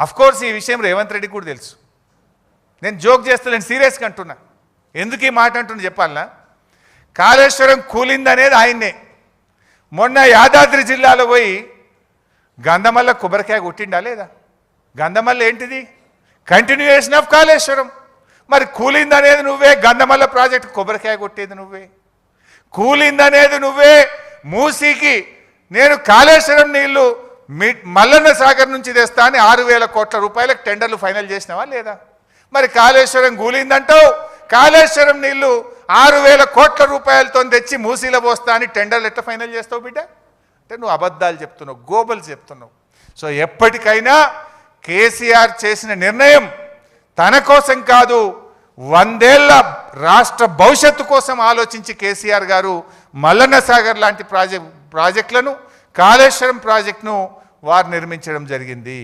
Of course ఈ విషయం రేవంత్ రెడ్డి కూడా తెలుసు. నేను జోక్ చేస్తలేను, సీరియస్గా అంటున్నా. ఎందుకు ఈ మాట అంటున్నా చెప్పాలనా? కాళేశ్వరం కూలిందనేది ఆయన్నే. మొన్న యాదాద్రి జిల్లాలో పోయి గంధమల్ల కొబ్బరికాయ కొట్టిండా లేదా? గంధమల్ల ఏంటిది? Continuation of Kaleshwaram. మరి కూలిందనేది నువ్వే, గంధమల్ల ప్రాజెక్టు కొబ్బరికాయ కొట్టేది నువ్వే, కూలిందనేది నువ్వే. మూసీకి నేను కాళేశ్వరం నీళ్లు మల్లన్న సాగర్ నుంచి తెస్తా అని 6,000 కోట్ల రూపాయలకు టెండర్లు ఫైనల్ చేసినావా లేదా? మరి కాళేశ్వరం కూలిందంటావు, కాళేశ్వరం నీళ్లు 6,000 కోట్ల రూపాయలతో తెచ్చి మూసీలో పోస్తా అని టెండర్లు ఎట్లా ఫైనల్ చేస్తావు బిడ్డ? అంటే నువ్వు అబద్ధాలు చెప్తున్నావు, గోబలు చెప్తున్నావు. సో ఎప్పటికైనా కేసీఆర్ చేసిన నిర్ణయం తన కోసం కాదు, 100 ఏళ్ల రాష్ట్ర భవిష్యత్తు కోసం ఆలోచించి కేసీఆర్ గారు మల్లన్న సాగర్ లాంటి ప్రాజెక్టులను, కాళేశ్వరం ప్రాజెక్టును వారు నిర్మించడం జరిగింది.